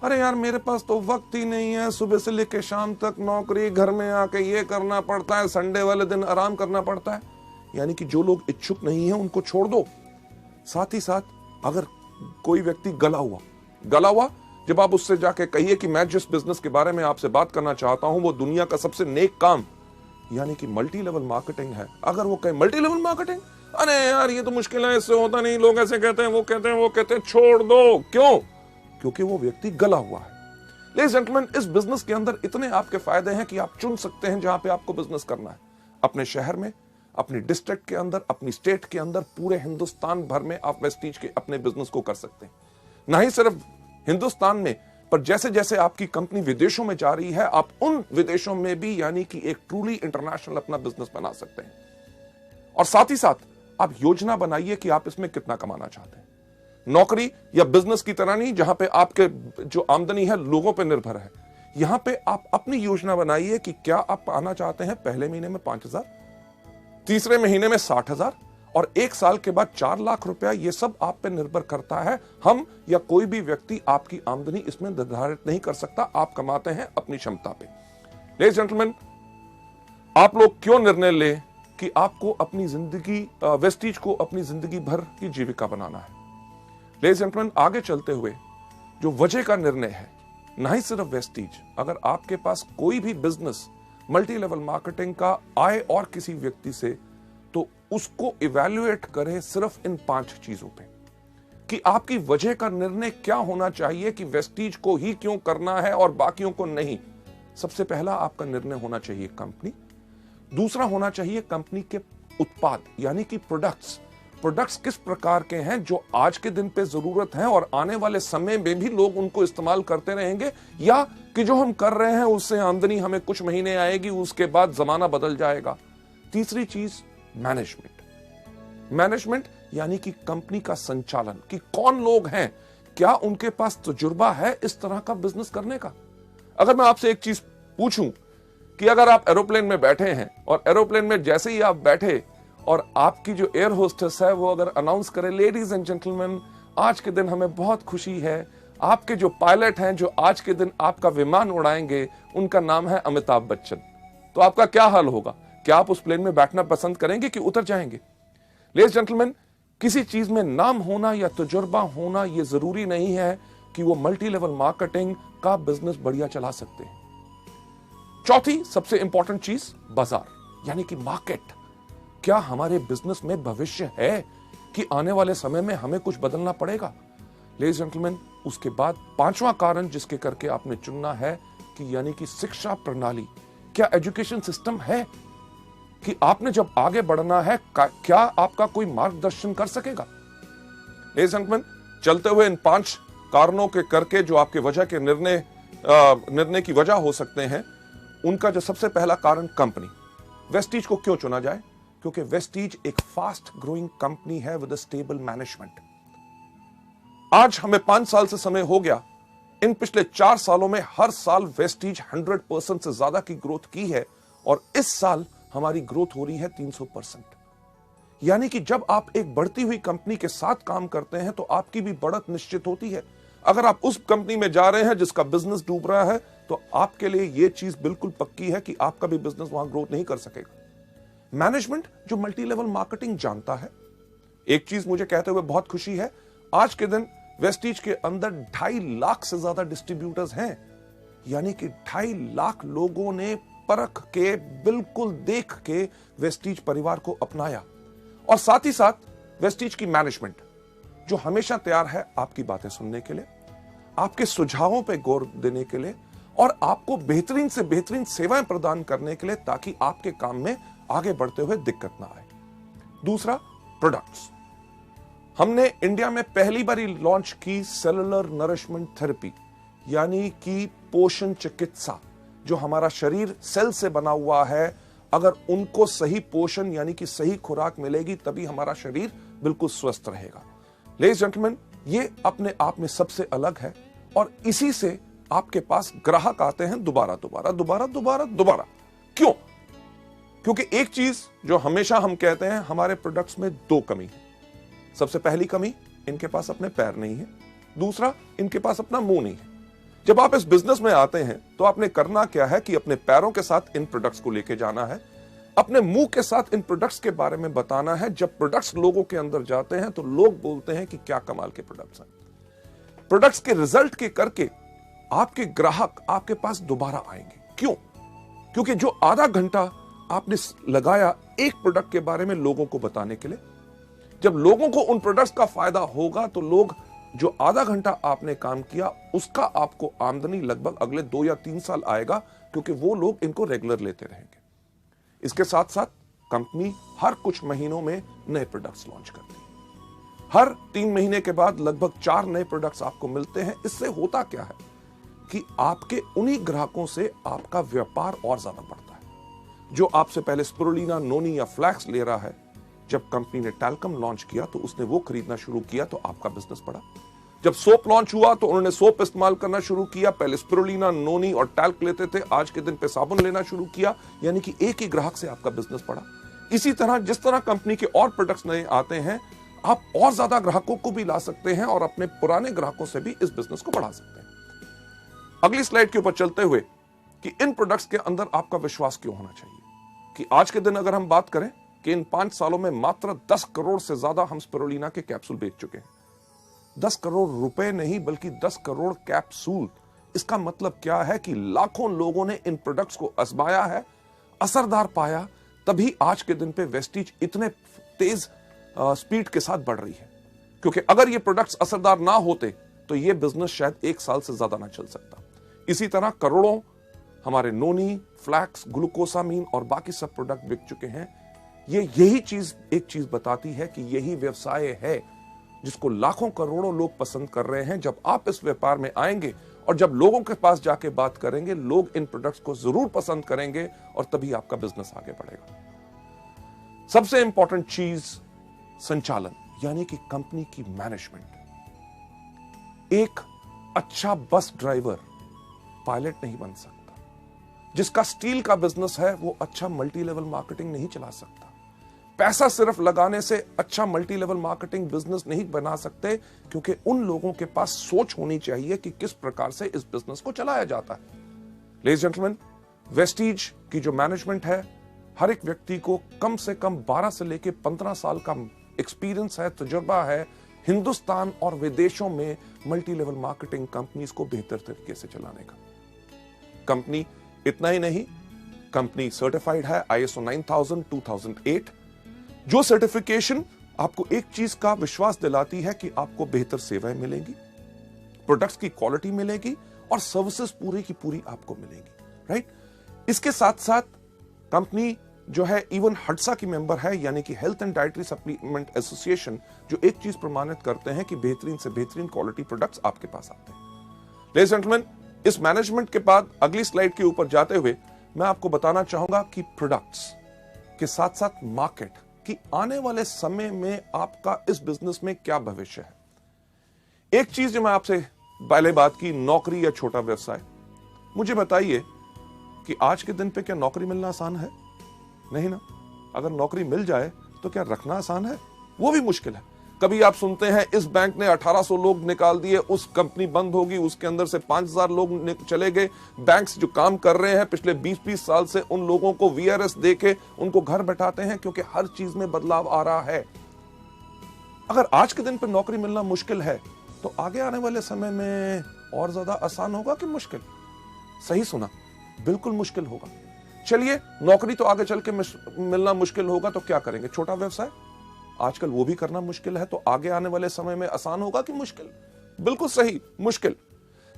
अरे यार मेरे पास तो वक्त ही नहीं है, सुबह से लेकर शाम तक नौकरी, घर में आके ये करना पड़ता है, संडे वाले दिन आराम करना पड़ता है। यानी कि जो लोग इच्छुक नहीं है उनको छोड़ दो। साथ ही साथ अगर कोई व्यक्ति गला हुआ, जब आप उससे जाके कहिए कि मैं जिस बिजनेस के बारे में आपसे बात करना चाहता हूं वो दुनिया का सबसे नेक काम यानी कि मल्टी लेवल मार्केटिंग है, अगर वो कहे मल्टी लेवल मार्केटिंग, अरे यार ये तो मुश्किल है, इससे होता नहीं, लोग ऐसे कहते हैं, वो कहते हैं, छोड़ दो। क्यों? क्योंकि वो व्यक्ति गला हुआ है। लेडीज जेंटलमैन, इस बिजनेस के अंदर इतने आपके फायदे हैं कि आप चुन सकते हैं जहां पे आपको बिजनेस करना है। अपने शहर में, अपनी डिस्ट्रिक्ट के अंदर, अपनी स्टेट के अंदर, पूरे हिंदुस्तान भर में आप वेस्टीज के अपने बिजनेस को कर सकते हैं। ना ही सिर्फ हिंदुस्तान में, पर जैसे जैसे आपकी कंपनी विदेशों में जा रही है, आप उन विदेशों में भी यानी कि एक ट्रूली इंटरनेशनल अपना बिजनेस बना सकते हैं। और साथ ही साथ आप योजना बनाइए कि आप इसमें कितना कमाना चाहते हैं। नौकरी या बिजनेस की तरह नहीं जहां पे आपके जो आमदनी है लोगों पे निर्भर है। यहां पे आप अपनी योजना बनाइए कि क्या आप पाना चाहते हैं पहले महीने में 5,000, तीसरे महीने में 60,000 और 1 साल के बाद 4 लाख रुपया। ये सब आप पे निर्भर करता है। हम या कोई भी व्यक्ति आपकी आमदनी इसमें निर्धारित नहीं कर सकता। आप कमाते हैं अपनी क्षमता पे। लेडीज जेंटलमैन, आप लोग क्यों निर्णय लें कि आपको अपनी जिंदगी, वेस्टीज को अपनी जिंदगी भर की जीविका बनाना है। लेडीज जेंटलमैन, आगे चलते हुए जो वजह का निर्णय है, ना ही सिर्फ वेस्टीज, अगर आपके पास कोई भी बिजनेस मल्टी लेवल मार्केटिंग का आए और किसी व्यक्ति से, तो उसको इवैल्यूएट करें सिर्फ इन 5 चीजों पे कि आपकी वजह का निर्णय क्या होना चाहिए कि वेस्टीज को ही क्यों करना है और बाकियों को नहीं। सबसे पहला आपका निर्णय होना चाहिए कंपनी। दूसरा होना चाहिए कंपनी के उत्पाद यानी कि प्रोडक्ट्स किस प्रकार के हैं जो आज के दिन पे जरूरत है और आने वाले समय में भी लोग उनको इस्तेमाल करते रहेंगे, या कि जो हम कर रहे हैं उससे आमदनी हमें कुछ महीने आएगी, उसके बाद जमाना बदल जाएगा। तीसरी चीज मैनेजमेंट यानी कि कंपनी का संचालन, कि कौन लोग हैं, क्या उनके पास तजुर्बा है इस तरह का बिजनेस करने का। अगर मैं आपसे एक चीज पूछूं कि अगर आप एरोप्लेन में बैठे हैं और एरोप्लेन में जैसे ही आप बैठे और आपकी जो एयर होस्टेस है वो अगर अनाउंस करे, लेडीज एंड जेंटलमैन, आज के दिन हमें बहुत खुशी है, आपके जो पायलट हैं जो आज के दिन आपका विमान उड़ाएंगे उनका नाम है अमिताभ बच्चन, तो आपका क्या हाल होगा? क्या आप उस प्लेन में बैठना पसंद करेंगे कि उतर जाएंगे? लेडीज जेंटलमैन, किसी चीज में नाम होना या तजुर्बा होना यह जरूरी नहीं है कि वो मल्टी लेवल मार्केटिंग का बिजनेस बढ़िया चला सकते हैं। चौथी सबसे इंपॉर्टेंट चीज, बाजार यानी कि मार्केट। क्या हमारे बिजनेस में भविष्य है कि आने वाले समय में हमें कुछ बदलना पड़ेगा? लेडीज जेंटलमैन, उसके बाद 5वां कारण जिसके करके आपने चुनना है कि यानी कि शिक्षा प्रणाली। क्या एजुकेशन सिस्टम है कि आपने जब आगे बढ़ना है क्या आपका कोई मार्गदर्शन कर सकेगा? लेडीज जेंटलमैन, चलते हुए इन 5 कारणों के करके जो आपके वजह के निर्णय की वजह हो सकते हैं, उनका जो सबसे पहला कारण कंपनी। वेस्टीज को क्यों चुना जाए? क्योंकि वेस्टीज एक फास्ट ग्रोइंग कंपनी है विद अ स्टेबल मैनेजमेंट। आज हमें 5 साल से समय हो गया, इन पिछले 4 सालों में हर साल वेस्टीज 100% से ज्यादा की ग्रोथ की है और इस साल हमारी ग्रोथ हो रही है 300%। यानी कि जब आप एक बढ़ती हुई कंपनी के साथ काम करते हैं तो आपकी भी बढ़त निश्चित होती है। अगर आप उस कंपनी में जा रहे हैं जिसका बिजनेस डूब रहा है तो आपके लिए यह चीज बिल्कुल पक्की है कि आपका भी बिजनेस वहां ग्रोथ नहीं कर सकेगा। मैनेजमेंट जो मल्टी लेवल मार्केटिंग जानता है, एक चीज मुझे कहते हुए बहुत खुशी है, आज के दिन वेस्टीज के अंदर 2.5 लाख से ज्यादा डिस्ट्रीब्यूटर्स हैं। यानी कि 2.5 लाख लोगों ने परख के, बिल्कुल देख के वेस्टीज परिवार को अपनाया। और साथ ही साथ वेस्टीज की मैनेजमेंट जो हमेशा तैयार है आपकी बातें सुनने के लिए, आपके सुझावों पे गौर देने के लिए और आपको बेहतरीन से बेहतरीन सेवाएं प्रदान करने के लिए, ताकि आपके काम में आगे बढ़ते हुए दिक्कत ना आए। दूसरा, प्रोडक्ट्स। हमने इंडिया में पहली बार लॉन्च की सेलुलर नरिशमेंट थेरेपी, यानी कि पोषण चिकित्सा। जो हमारा शरीर सेल से बना हुआ है, अगर उनको सही पोषण यानी कि सही खुराक मिलेगी, तभी हमारा शरीर बिल्कुल स्वस्थ रहेगा। लेडीज जेंटलमैन, ये अपने आप में सबसे अलग है, और इसी से आपके पास ग्राहक आते हैं दोबारा दोबारा दोबारा दोबारा दोबारा। क्यों? क्योंकि एक चीज जो हमेशा हम कहते हैं, हमारे प्रोडक्ट्स में दो कमी है। सबसे पहली कमी, इनके पास अपने पैर नहीं है। दूसरा, इनके पास अपना मुंह नहीं है। जब आप इस बिजनेस में आते हैं तो आपने करना क्या है कि अपने पैरों के साथ इन प्रोडक्ट्स को लेके जाना है, अपने मुंह के साथ इन प्रोडक्ट्स के बारे में बताना है। जब प्रोडक्ट्स लोगों के अंदर जाते हैं तो लोग बोलते हैं कि क्या कमाल के प्रोडक्ट्स हैं। प्रोडक्ट्स के रिजल्ट के करके आपके ग्राहक आपके पास दोबारा आएंगे। क्यों? क्योंकि जो आधा घंटा आपने लगाया एक प्रोडक्ट के बारे में लोगों को बताने के लिए, जब लोगों को उन प्रोडक्ट्स का फायदा होगा तो लोग जो आधा घंटा आपने काम किया उसका आपको आमदनी लगभग अगले 2 या 3 साल आएगा, क्योंकि वो लोग इनको रेगुलर लेते रहेंगे। इसके साथ साथ कंपनी हर कुछ महीनों में नए प्रोडक्ट्स लॉन्च करती है। हर 3 महीने के बाद लगभग 4 नए प्रोडक्ट्स आपको मिलते हैं। इससे होता क्या है कि आपके उन्हीं ग्राहकों से आपका व्यापार और ज्यादा बढ़ता है। जो आपसे पहले स्पिरुलिना, नोनी या फ्लैक्स ले रहा है, जब कंपनी ने टैल्कम लॉन्च किया तो उसने वो खरीदना शुरू किया, तो आपका बिजनेस बढ़ा। जब सोप लॉन्च हुआ तो उन्होंने सोप इस्तेमाल करना शुरू किया। पहले स्पिरुलिना, नोनी और टैल्क लेते थे, आज के दिन पे साबुन लेना शुरू किया, यानी कि एक ही ग्राहक से आपका बिजनेस बढ़ा। इसी तरह जिस तरह कंपनी के और प्रोडक्ट्स नए आते हैं, आप और ज्यादा ग्राहकों को भी ला सकते हैं और अपने पुराने ग्राहकों से भी इस बिजनेस को बढ़ा सकते हैं। अगली स्लाइड के ऊपर चलते हुए कि इन प्रोडक्ट्स के अंदर आपका विश्वास क्यों होना चाहिए, कि आज के दिन अगर हम बात करें कि इन 5 सालों में मात्र 10 करोड़ से ज्यादा हम स्पिरुलिना के कैप्सूल बेच चुके हैं। 10 करोड़ रुपए नहीं, बल्कि 10 करोड़ कैप्सूल। इसका मतलब क्या है कि लाखों लोगों ने इन प्रोडक्ट्स को आजमाया है, असरदार पाया, तभी आज के दिन पे वेस्टीज इतने तेज स्पीड के साथ बढ़ रही है। क्योंकि अगर ये प्रोडक्ट्स असरदार ना होते तो ये बिजनेस शायद 1 साल से ज्यादा ना चल सकता। इसी तरह करोड़ों हमारे नोनी, फ्लैक्स, ग्लूकोसामीन और बाकी सब प्रोडक्ट बिक चुके हैं। यही चीज एक चीज बताती है कि यही व्यवसाय है जिसको लाखों करोड़ों लोग पसंद कर रहे हैं। जब आप इस व्यापार में आएंगे और जब लोगों के पास जाके बात करेंगे, लोग इन प्रोडक्ट्स को जरूर पसंद करेंगे और तभी आपका बिजनेस आगे बढ़ेगा। सबसे इंपॉर्टेंट चीज संचालन, यानी कि कंपनी की मैनेजमेंट। एक अच्छा बस ड्राइवर पायलट नहीं बन सकता। जिसका स्टील का बिजनेस है वो अच्छा मल्टी लेवल मार्केटिंग नहीं चला सकता। पैसा सिर्फ लगाने से अच्छा मल्टी लेवल मार्केटिंग बिजनेस नहीं बना सकते, क्योंकि उन लोगों के पास सोच होनी चाहिए कि किस प्रकार से इस बिजनेस को चलाया जाता है। लेडीज जेंटलमैन, वेस्टीज की जो मैनेजमेंट है, हर एक व्यक्ति को कम से कम 12 से लेकर 15 साल का एक्सपीरियंस है, तजुर्बा है हिंदुस्तान और विदेशों में मल्टी लेवल मार्केटिंग कंपनीज को बेहतर तरीके से चलाने का। कंपनी इतना ही नहीं, कंपनी सर्टिफाइड है ISO 9000 2008, जो सर्टिफिकेशन आपको एक चीज का विश्वास दिलाती है कि आपको बेहतर सेवाएं मिलेंगी, प्रोडक्ट्स की क्वालिटी मिलेगी और सर्विसेज पूरी की पूरी आपको मिलेंगी, राइट। इसके साथ साथ कंपनी जो है इवन हडसा की मेंबर है, यानी कि health and dietary supplement association, जो एक चीज प्रमाणित करते हैं कि बेहतरीन से बेहतरीन क्वालिटी प्रोडक्ट्स आपके पास आते हैं। लेडीज एंड जेंटलमैन, इस मैनेजमेंट के बाद अगली स्लाइड के ऊपर जाते हुए मैं आपको बताना चाहूंगा कि प्रोडक्ट्स के साथ साथ मार्केट कि आने वाले समय में आपका इस बिजनेस में क्या भविष्य है। एक चीज जो मैं आपसे पहले बात की, नौकरी या छोटा व्यवसाय। मुझे बताइए कि आज के दिन पे क्या नौकरी मिलना आसान है? नहीं ना। अगर नौकरी मिल जाए तो क्या रखना आसान है? वो भी मुश्किल है। कभी आप सुनते हैं इस बैंक ने 1800 लोग निकाल दिए, उस कंपनी बंद होगी, उसके अंदर से 5000 लोग चले गए। बैंक्स जो काम कर रहे हैं पिछले 20-20 साल से, उन लोगों को VRS देके उनको घर बैठाते हैं, क्योंकि हर चीज में बदलाव आ रहा है। अगर आज के दिन पर नौकरी मिलना मुश्किल है तो आगे आने वाले समय में और ज्यादा आसान होगा कि मुश्किल? सही सुना, बिल्कुल मुश्किल होगा। चलिए, नौकरी तो आगे चल के मिलना मुश्किल होगा तो क्या करेंगे? छोटा व्यवसाय आजकल वो भी करना मुश्किल है, तो आगे आने वाले समय में आसान होगा कि मुश्किल? बिल्कुल सही, मुश्किल।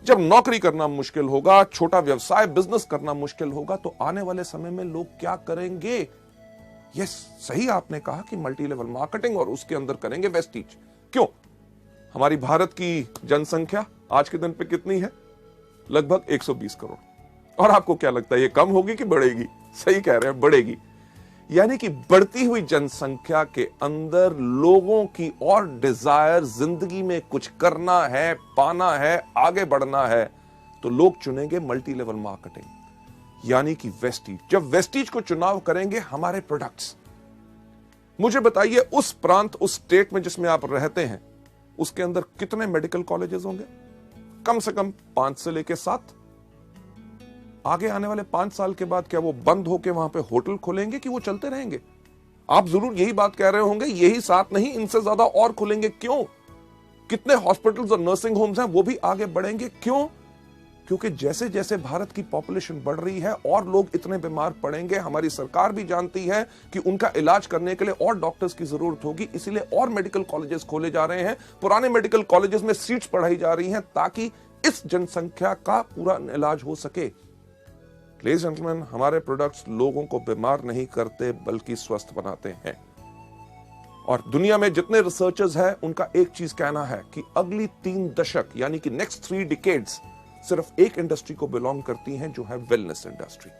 जब नौकरी करना मुश्किल होगा, छोटा व्यवसाय बिजनेस करना मुश्किल होगा, तो आने वाले समय में लोग क्या करेंगे? यस, सही आपने कहा कि मल्टी लेवल मार्केटिंग और उसके अंदर करेंगे वेस्टीज। क्यों? हमारी भारत की जनसंख्या आज के दिन पे कितनी है? लगभग 120 करोड़। और आपको क्या लगता है ये कम होगी कि बढ़ेगी? सही कह रहे हैं, बढ़ेगी। यानी कि बढ़ती हुई जनसंख्या के अंदर लोगों की और डिजायर, जिंदगी में कुछ करना है, पाना है, आगे बढ़ना है, तो लोग चुनेंगे मल्टी लेवल मार्केटिंग यानी कि वेस्टीज। जब वेस्टीज को चुनाव करेंगे हमारे प्रोडक्ट्स, मुझे बताइए उस प्रांत, उस स्टेट में जिसमें आप रहते हैं, उसके अंदर कितने मेडिकल कॉलेजेस होंगे? कम से कम 5 से लेकर 7। आगे आने वाले 5 साल के बाद क्या वो बंद होकर वहां पे होटल खोलेंगे कि वो चलते रहेंगे? आप जरूर यही बात कह रहे होंगे, यही 7 नहीं, इनसे ज्यादा और खुलेंगे। क्यों? कितने हॉस्पिटल्स और नर्सिंग होम्स हैं वो भी आगे बढ़ेंगे। क्यों? क्योंकि जैसे जैसे भारत की पॉपुलेशन बढ़ रही है और लोग इतने बीमार पड़ेंगे, हमारी सरकार भी जानती है कि उनका इलाज करने के लिए और डॉक्टर्स की जरूरत होगी, इसीलिए और मेडिकल कॉलेजेस खोले जा रहे हैं। पुराने मेडिकल कॉलेजेस में सीट्स बढ़ाई जा रही हैं ताकि इस जनसंख्या का पूरा इलाज हो सके। लेडीज एंड जेंटलमैन, हमारे प्रोडक्ट्स लोगों को बीमार नहीं करते बल्कि स्वस्थ बनाते हैं। और दुनिया में जितने रिसर्चर्स हैं उनका एक चीज कहना है कि अगली 3 दशक यानी कि नेक्स्ट 3 डिकेड्स सिर्फ एक इंडस्ट्री को बिलोंग करती हैं, जो है wellness industry.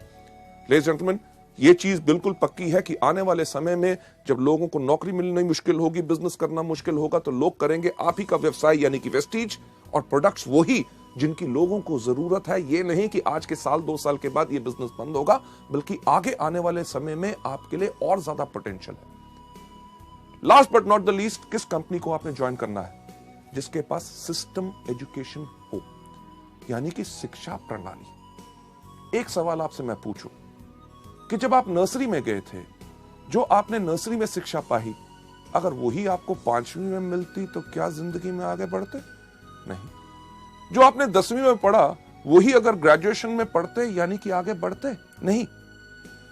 Ladies and gentleman, ये चीज बिल्कुल पक्की है कि आने वाले समय में जब लोगों को नौकरी मिलनी मुश्किल होगी, बिजनेस करना मुश्किल होगा, तो लोग करेंगे आप ही का व्यवसाय यानी कि वेस्टीज, और प्रोडक्ट्स वही जिनकी लोगों को जरूरत है। ये नहीं कि आज के साल 2 साल के बाद ये बिजनेस बंद होगा, बल्कि आगे आने वाले समय में आपके लिए और ज्यादा पोटेंशियल है। Last but not the least, किस कंपनी को आपने ज्वाइन करना है? जिसके पास सिस्टम एजुकेशन हो, यानी कि शिक्षा प्रणाली। एक सवाल आपसे मैं पूछूं कि जब आप नर्सरी में गए थे, जो आपने नर्सरी में शिक्षा पाई, अगर वही आपको 5वीं में मिलती तो क्या जिंदगी में आगे बढ़ते? नहीं। जो आपने 10वीं में पढ़ा वही अगर ग्रेजुएशन में पढ़ते यानी कि आगे बढ़ते? नहीं।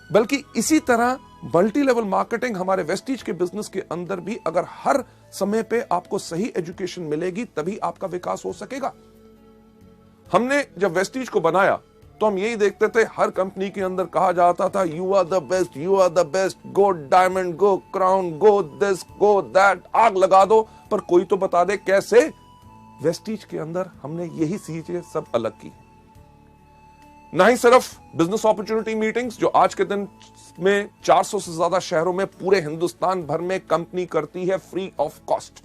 बल्कि इसी तरह मल्टी लेवल मार्केटिंग हमारे वेस्टीज के बिजनेस के अंदर भी अगर हर समय पे आपको सही एजुकेशन मिलेगी तभी आपका विकास हो सकेगा। हमने जब वेस्टीज को बनाया तो हम यही देखते थे, हर कंपनी के अंदर कहा जाता था you are the best, you are the best, go diamond, go crown, go this, go that, आग लगा दो, पर कोई तो बता दे कैसे। वेस्टीज के अंदर हमने यही चीजें सब अलग की। ना ही सिर्फ बिजनेस अपॉर्चुनिटी मीटिंग्स, जो आज के दिन में 400 से ज्यादा शहरों में पूरे हिंदुस्तान भर में कंपनी करती है फ्री ऑफ कॉस्ट।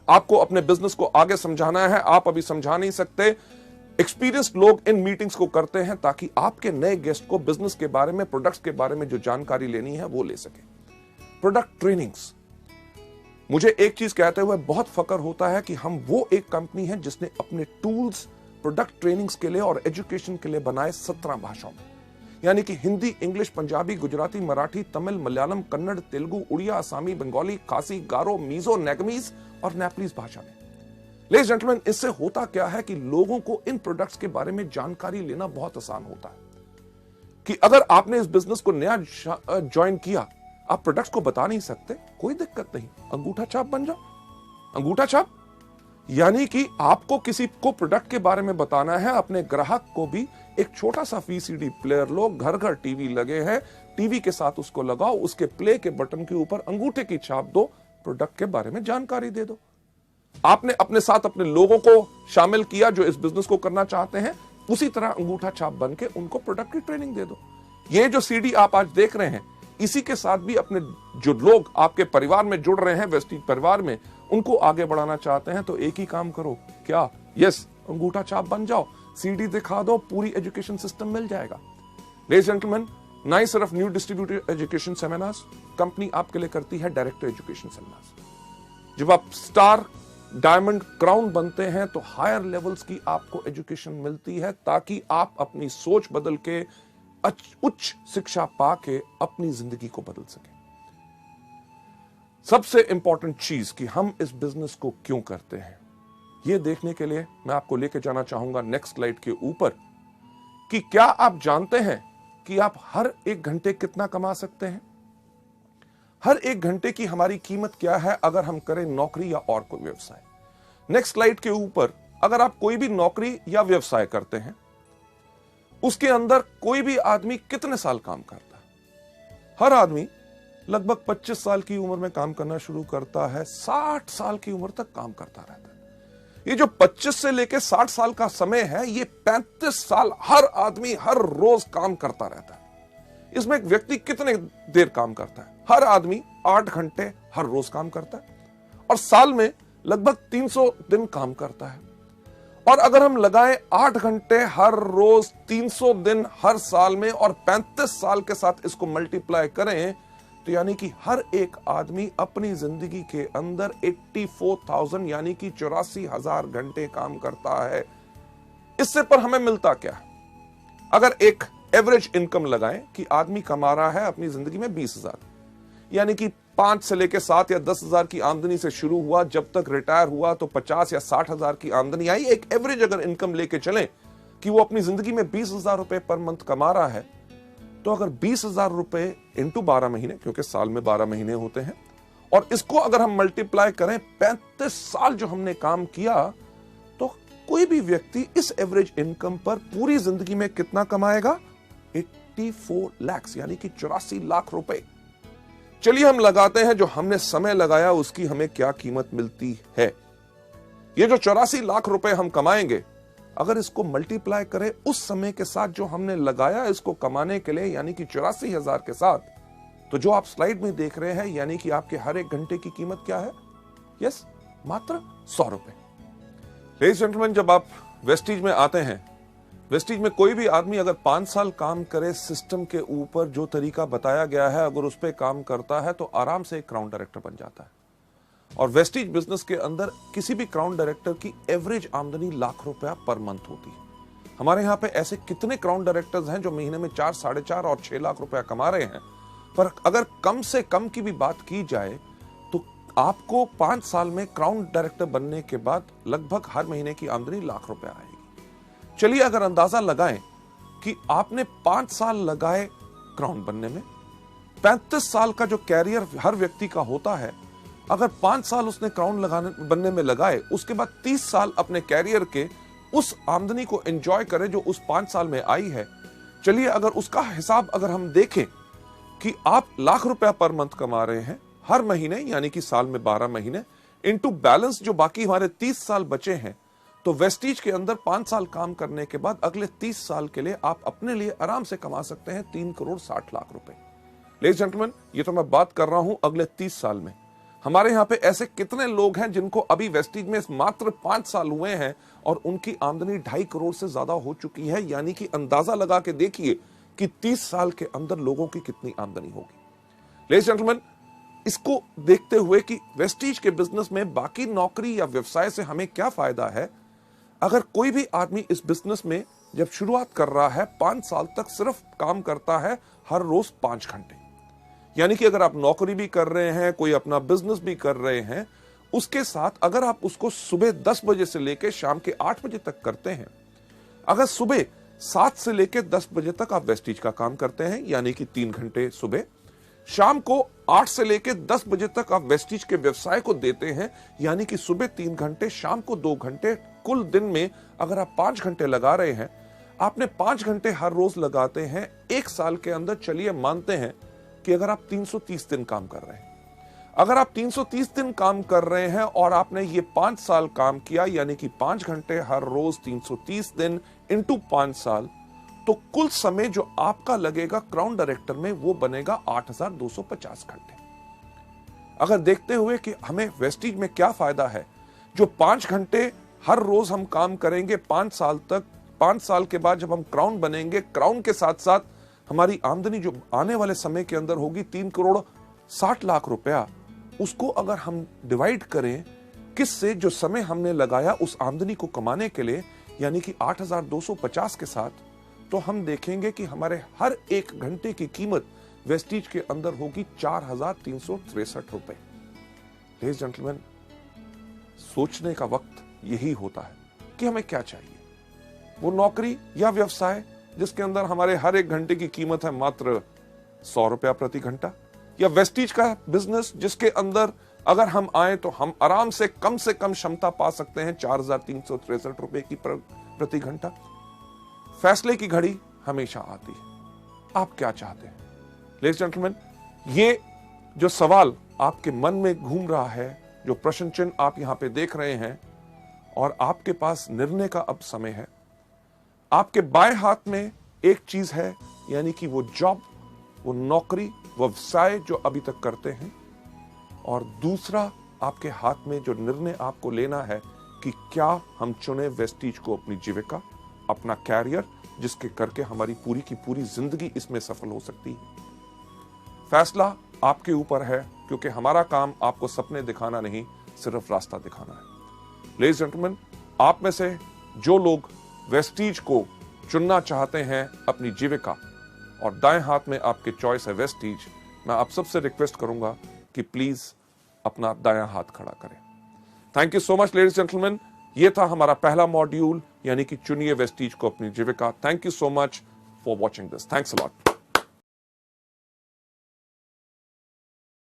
आपको अपने बिजनेस को आगे समझाना है, आप अभी समझा नहीं सकते, एक्सपीरियंस्ड लोग इन मीटिंग्स को करते हैं ताकि आपके नए गेस्ट को बिजनेस के बारे में, प्रोडक्ट्स के बारे में जो जानकारी लेनी है वो ले सके। प्रोडक्ट ट्रेनिंग्स, मुझे एक चीज कहते हुए बहुत फक्र होता है कि हम वो एक कंपनी है जिसने अपने टूल्स प्रोडक्ट ट्रेनिंग्स के लिए और एजुकेशन के लिए बनाए 17 भाषाओं में, यानी कि हिंदी, इंग्लिश, पंजाबी, गुजराती, मराठी, तमिल, मलयालम, कन्नड़, तेलुगु, उड़िया, असमी, बंगाली, खासी, गारो, मीजो, नेगमीज और नेपलीज भाषा में। लेडीज जेंटलमैन, इससे होता क्या है कि लोगों को इन प्रोडक्ट्स के बारे में जानकारी लेना बहुत आसान होता है कि अगर आपने इस बिजनेस को नया ज्वाइन किया, आप प्रोडक्ट्स को बता नहीं सकते, कोई दिक्कत नहीं, अंगूठा छाप बन जाओ। अंगूठा छाप यानी कि आपको किसी को प्रोडक्ट के बारे में बताना है, अपने ग्राहक को भी एक छोटा सा वीसीडी प्लेयर लो, घर घर टीवी लगे हैं, टीवी के साथ उसको लगाओ, उसके प्ले के बटन के ऊपर अंगूठे की छाप दो, प्रोडक्ट के बारे में जानकारी दे दो। आपने अपने साथ अपने लोगों को शामिल किया जो इस बिजनेस को करना चाहते हैं, उसी तरह अंगूठा छाप बन के उनको प्रोडक्ट की ट्रेनिंग दे दो। ये जो सीडी आप आज देख रहे हैं, इसी के साथ भी अपने जो लोग आपके परिवार में जुड़ रहे हैं, वेस्टीज परिवार में, उनको आगे बढ़ाना चाहते हैं तो एक ही काम करो, क्या? यस, अंगूठा छाप बन जाओ, सीडी दिखा दो, पूरी एजुकेशन सिस्टम मिल जाएगा। लेडीज एंड जेंटलमैन, ना ही सिर्फ new distributor education seminars, company आपके लिए करती है डायरेक्टर एजुकेशन सेमिनार्स। जब आप स्टार, डायमंड, क्राउन बनते हैं तो हायर लेवल्स की आपको एजुकेशन मिलती है ताकि आप अपनी सोच बदल के, उच्च शिक्षा पाके अपनी जिंदगी को बदल सके। सबसे इंपॉर्टेंट चीज कि हम इस बिजनेस को क्यों करते हैं, यह देखने के लिए मैं आपको लेके जाना चाहूंगा नेक्स्ट स्लाइड के ऊपर कि क्या आप जानते हैं कि आप हर 1 घंटे कितना कमा सकते हैं? हर 1 घंटे की हमारी कीमत क्या है अगर हम करें नौकरी या और कोई व्यवसाय। नेक्स्ट स्लाइड के ऊपर अगर आप कोई भी नौकरी या व्यवसाय करते हैं, उसके अंदर कोई भी आदमी कितने साल काम करता है? हर आदमी लगभग 25 साल की उम्र में काम करना शुरू करता है, 60 साल की उम्र तक काम करता रहता है। ये जो 25 से लेकर 60 साल का समय है, ये 35 साल हर आदमी हर रोज काम करता रहता है। इसमें एक व्यक्ति कितने देर काम करता है? हर आदमी 8 घंटे हर रोज काम करता है और साल में लगभग 300 दिन काम करता है। और अगर हम लगाएं 8 घंटे हर रोज, 300 दिन हर साल में और 35 साल के साथ इसको मल्टीप्लाई करें, तो यानी कि हर एक आदमी अपनी जिंदगी के अंदर 84,000 यानी कि 84,000 घंटे काम करता है। इससे पर हमें मिलता क्या है? अगर एक एवरेज इनकम लगाएं कि आदमी कमा रहा है अपनी जिंदगी में 20,000, यानी कि 5 से लेकर 7 या 10,000 की आमदनी से शुरू हुआ, जब तक रिटायर हुआ तो 50 या 60,000 की आमदनी आई। एक एवरेज अगर इनकम लेके चलें कि वो अपनी जिंदगी में 20,000 रुपए पर मंथ कमा रहा है, तो अगर 20,000 रुपए इंटू 12 महीने, क्योंकि साल में 12 महीने होते हैं, और इसको अगर हम मल्टीप्लाई करें 35 साल जो हमने काम किया, तो कोई भी व्यक्ति इस एवरेज इनकम पर पूरी जिंदगी में कितना कमाएगा? 84 लाख यानी कि 84 लाख रुपए। चलिए हम लगाते हैं जो हमने समय लगाया उसकी हमें क्या कीमत मिलती है। ये जो 84 लाख रुपए हम कमाएंगे, अगर इसको मल्टीप्लाई करें उस समय के साथ जो हमने लगाया इसको कमाने के लिए, यानी कि 84,000 के साथ, तो जो आप स्लाइड में देख रहे हैं, यानी कि आपके हर एक घंटे की कीमत क्या है? यस, मात्र 100 रुपए। लेडीज जेंटलमैन, जब आप वेस्टीज में आते हैं, वेस्टीज में कोई भी आदमी अगर 5 साल काम करे सिस्टम के ऊपर जो तरीका बताया गया है, अगर उस पर काम करता है तो आराम से एक क्राउन डायरेक्टर बन जाता है। और वेस्टीज बिजनेस के अंदर किसी भी क्राउन डायरेक्टर की एवरेज आमदनी लाख रुपया पर मंथ होती है। हमारे यहाँ पे ऐसे कितने क्राउन डायरेक्टर्स हैं जो महीने में 4, 4.5 और 6 लाख रुपया कमा रहे हैं। पर अगर कम से कम की भी बात की जाए तो आपको 5 साल में क्राउन डायरेक्टर बनने के बाद लगभग हर महीने की आमदनी लाख रुपया आएगी। चलिए अगर अंदाजा लगाएं कि आपने 5 साल लगाए क्राउन बनने में, 35 साल का जो कैरियर हर व्यक्ति का होता है, अगर 5 साल उसने क्राउन बनने में लगाए, उसके बाद 30 साल अपने कैरियर के उस आमदनी को एंजॉय करे जो उस 5 साल में आई है। चलिए अगर उसका हिसाब अगर हम देखें कि आप लाख रुपया पर मंथ कमा रहे हैं हर महीने, यानी कि साल में 12 महीने, इनटू बैलेंस जो बाकी हमारे 30 साल बचे हैं, तो वेस्टीज के अंदर 5 साल काम करने के बाद अगले 30 साल के लिए आप अपने लिए आराम से कमा सकते हैं 3 करोड़ 60 लाख रुपए। लेडीज जेंटलमैन, ये तो मैं बात कर रहा हूं अगले 30 साल में। हमारे यहाँ पे ऐसे कितने लोग हैं जिनको अभी वेस्टीज में मात्र 5 साल हुए हैं और उनकी आमदनी 2.5 करोड़ से ज्यादा हो चुकी है, यानी कि अंदाजा लगा के देखिए कि 30 साल के अंदर लोगों की कितनी आमदनी होगी। लेडीज जेंटलमैन, इसको देखते हुए कि वेस्टीज के बिजनेस में बाकी नौकरी या व्यवसाय से हमें क्या फायदा है, अगर कोई भी आदमी इस बिजनेस में जब शुरुआत कर रहा है 5 साल तक सिर्फ काम करता है हर रोज 5 घंटे, यानी कि अगर आप नौकरी भी कर रहे हैं, कोई अपना बिजनेस भी कर रहे हैं, उसके साथ अगर आप उसको सुबह 10 बजे से लेकर शाम के 8 बजे तक करते हैं, अगर सुबह 7 से लेकर 10 बजे तक आप वेस्टीज का काम करते हैं, यानी कि 3 घंटे सुबह, शाम को 8 से लेकर 10 बजे तक आप वेस्टीज के व्यवसाय को देते हैं, यानी कि सुबह 3 घंटे, शाम को 2 घंटे, कुल दिन में अगर आप 5 घंटे लगा रहे हैं, आपने 5 घंटे हर रोज लगाते हैं, 1 साल के अंदर चलिए मानते हैं कि अगर आप 330 दिन काम कर रहे हैं, अगर आप 330 दिन काम कर रहे हैं और आपने ये 5 साल काम किया, यानी कि 5 घंटे हर रोज 330 दिन इंटू 5 साल, तो कुल समय जो आपका लगेगा क्राउन डायरेक्टर में वो बनेगा 8,250 घंटे। अगर देखते हुए कि हमें वेस्टीज में क्या फायदा है, जो 5 घंटे हर रोज हम काम करेंगे 5 साल तक, 5 साल के बाद जब हम क्राउन बनेंगे, क्राउन के साथ साथ हमारी आमदनी जो आने वाले समय के अंदर होगी 3 करोड़ 60 लाख रुपया, उसको अगर हम डिवाइड करें किससे, जो समय हमने लगाया उस आमदनी को कमाने के लिए, यानी कि 8,250 के साथ, तो हम देखेंगे कि हमारे हर 1 घंटे की कीमत वेस्टीज के अंदर होगी 4,363 रुपए। लेडीज जेंटलमैन, सोचने का वक्त यही होता है कि हमें क्या चाहिए। वो नौकरी या व्यवसाय जिसके अंदर हमारे हर 1 घंटे की कीमत है मात्र 100 रुपया प्रति घंटा, या वेस्टीज का बिजनेस जिसके अंदर अगर हम आए तो हम आराम से कम क्षमता पा सकते हैं 4,363 रुपए की प्रति घंटा। फैसले की घड़ी हमेशा आती है। आप क्या चाहते हैं? लेडीज एंड जेंटलमैन, ये जो सवाल आपके मन में घूम रहा है, जो प्रश्न चिन्ह आप यहां पे देख रहे हैं, और आपके पास निर्णय का अब समय है। आपके बाएं हाथ में एक चीज है, यानी कि वो जॉब, वो नौकरी, वो व्यवसाय जो अभी तक करते हैं, और दूसरा आपके हाथ में जो निर्णय आपको लेना है कि क्या हम चुने वेस्टीज को अपनी जीविका, अपना कैरियर, जिसके करके हमारी पूरी की पूरी जिंदगी इसमें सफल हो सकती है। फैसला आपके ऊपर है, क्योंकि हमारा काम आपको सपने दिखाना नहीं, सिर्फ रास्ता दिखाना है। लेडीज एंड जेंटलमैन, आप में से जो लोग वेस्टीज को चुनना चाहते हैं अपनी जीविका, और दाएं हाथ में आपके चॉइस है वेस्टीज, मैं आप सबसे रिक्वेस्ट करूंगा कि प्लीज अपना दायां हाथ खड़ा करें। Thank you so much ladies gentleman. ये था हमारा पहला मॉड्यूल, यानी कि चुनिए वेस्टीज को अपनी जीविका। Thank you so much for watching this. Thanks a lot.